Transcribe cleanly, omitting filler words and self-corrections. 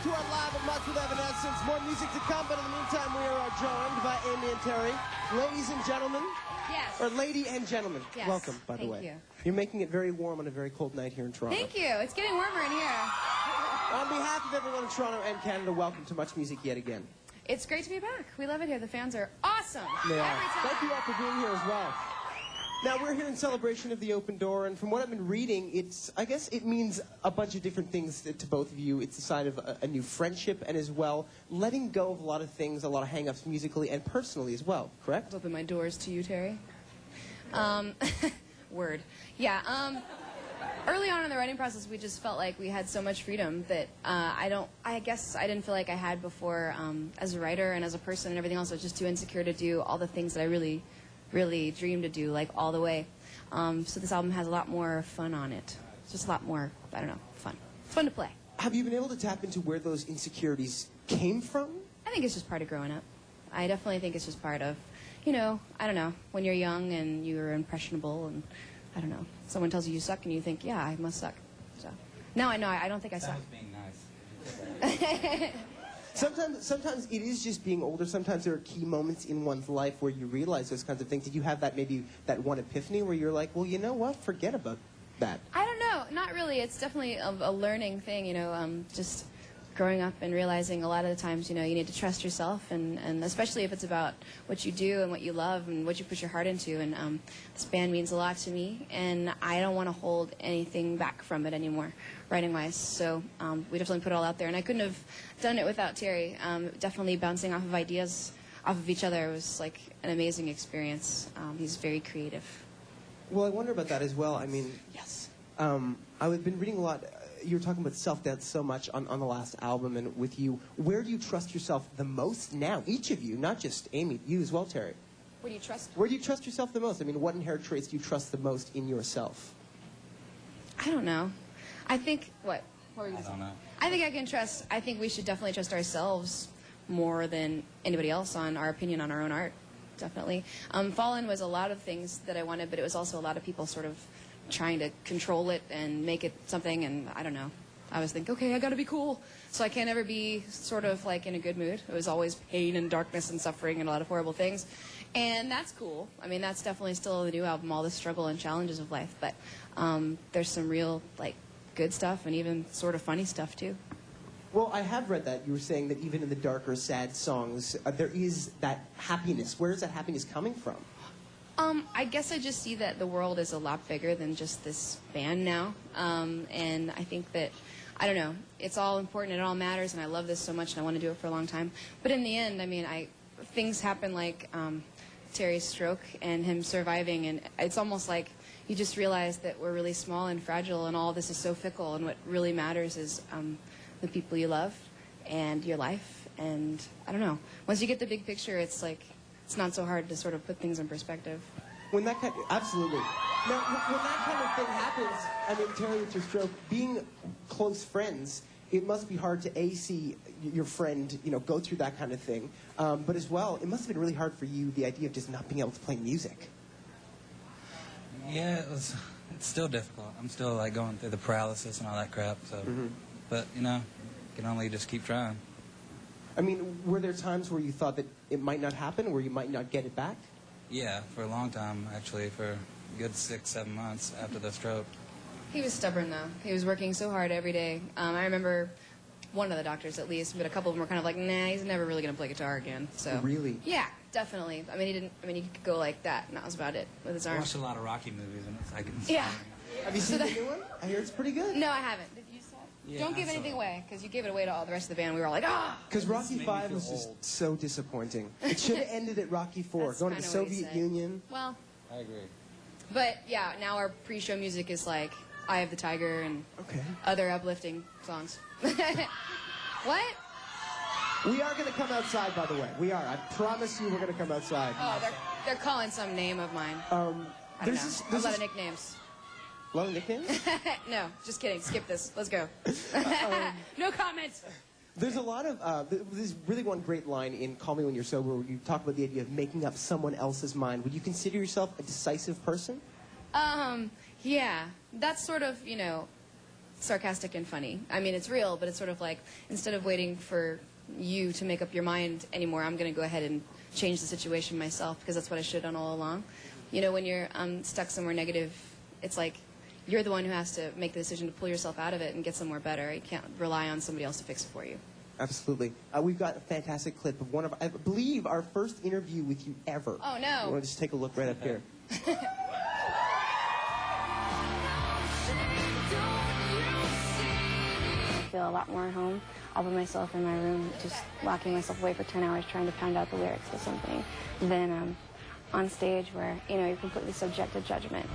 to our live at Much with Evanescence. More music to come, but in the meantime, we are joined by Amy and Terry. Ladies and gentlemen. Yes. Or lady and gentlemen. Yes. Welcome, by the way. Thank you. You're making it very warm on a very cold night here in Toronto. Thank you. It's getting warmer in here. On behalf of everyone in Toronto and Canada, welcome to Much Music yet again. It's great to be back. We love it here. The fans are awesome. They are. Every time. Thank you all for being here as well. Now, we're here in celebration of the open door, and from what I've been reading, I guess it means a bunch of different things to both of you. It's a sign of a new friendship, and as well, letting go of a lot of things, a lot of hang-ups musically and personally as well, correct? Open my doors to you, Terry. Word. Yeah, early on in the writing process, we just felt like we had so much freedom that I guess I didn't feel like I had before as a writer and as a person and everything else. I was just too insecure to do all the things that I really dreamed to do, like, all the way. So this album has a lot more fun on it. It's just a lot more, I don't know, fun. It's fun to play. Have you been able to tap into where those insecurities came from? I think it's just part of growing up. I definitely think it's just part of, you know, I don't know, when you're young and you're impressionable and, I don't know, someone tells you suck and you think, yeah, I must suck. So now I know I don't think I suck. That was being nice. Sometimes it is just being older. Sometimes there are key moments in one's life where you realize those kinds of things. Did you have that, maybe that one epiphany where you're like, well, you know what, forget about that? I don't know, not really. It's definitely a learning thing, you know, just growing up and realizing a lot of the times, you know, you need to trust yourself, and especially if it's about what you do and what you love and what you put your heart into. And this band means a lot to me, and I don't want to hold anything back from it anymore, writing-wise. So we definitely put it all out there, and I couldn't have done it without Terry. Definitely bouncing off of ideas off of each other was like an amazing experience. He's very creative. Well, I wonder about that as well. I mean, Yes. I've been reading a lot. You were talking about self-doubt so much on the last album, and with you, where do you trust yourself the most now? Each of you, not just Amy, you as well, Terry. Where do you trust? Where do you trust yourself the most? I mean, what inherent traits do you trust the most in yourself? I don't know. I think, what were you I going to say? don't know. I think we should definitely trust ourselves more than anybody else on our opinion on our own art. Definitely. Fallen was a lot of things that I wanted, but it was also a lot of people sort of trying to control it and make it something, and I don't know. I was thinking, okay, I gotta be cool, so I can't ever be sort of like in a good mood. It was always pain and darkness and suffering and a lot of horrible things, and that's cool. I mean, that's definitely still the new album, all the struggle and challenges of life, but there's some real, like, good stuff and even sort of funny stuff too. Well, I have read that. You were saying that even in the darker, sad songs, there is that happiness. Where is that happiness coming from? I guess I just see that the world is a lot bigger than just this band now, and I think that, I don't know, it's all important, it all matters, and I love this so much, and I want to do it for a long time. But in the end, I mean, things happen like Terry's stroke and him surviving, and it's almost like you just realize that we're really small and fragile, and all this is so fickle, and what really matters is the people you love and your life, and I don't know. Once you get the big picture, it's like, it's not so hard to sort of put things in perspective. Absolutely. Now, when that kind of thing happens, I mean, Terry, with your stroke, being close friends, it must be hard to see your friend, you know, go through that kind of thing. But as well, it must have been really hard for you, the idea of just not being able to play music. Yeah, it's still difficult. I'm still, like, going through the paralysis and all that crap. So, But, you know, you can only just keep trying. I mean, were there times where you thought that it might not happen, where you might not get it back? Yeah, for a long time, actually, for a good 6-7 months after the stroke. He was stubborn, though. He was working so hard every day. I remember one of the doctors, at least, but a couple of them were kind of like, nah, he's never really going to play guitar again. So Really? Yeah, definitely. I mean, he could go like that, and that was about it with his I arms. watched a lot of Rocky movies, and it's like... Yeah. Have you seen the new one? I hear it's pretty good. No, I haven't. Did you saw it? Yeah, Don't give I saw anything it. away, because you gave it away to all the rest of the band. We were all like, ah! Because Rocky made me V feel was just old. so disappointing. It should have ended at Rocky IV, That's going to the kinda what he Soviet said. Union. Well, I agree. but yeah, now our pre-show music is like Eye of the Tiger and Okay. other uplifting songs. What? We are going to come outside, by the way. We are. I promise you we're going to come outside. Oh, they're calling some name of mine. I don't There's know. A this lot of nicknames. a lot of nicknames? No, just kidding. Skip this. Let's go. No comments. There's a lot of, there's really one great line in Call Me When You're Sober where you talk about the idea of making up someone else's mind. Would you consider yourself a decisive person? Yeah. That's sort of, you know, sarcastic and funny. I mean, it's real, but it's sort of like, instead of waiting for you to make up your mind anymore, I'm going to go ahead and change the situation myself, because that's what I should have done all along. You know, when you're stuck somewhere negative, it's like you're the one who has to make the decision to pull yourself out of it and get somewhere better. You can't rely on somebody else to fix it for you. Absolutely. We've got a fantastic clip of one of, I believe, our first interview with you ever. Oh, no. You want to just take a look right up here? I feel a lot more at home all by myself in my room, just locking myself away for 10 hours trying to pound out the lyrics to something, than on stage where, you know, you're completely subject to judgment.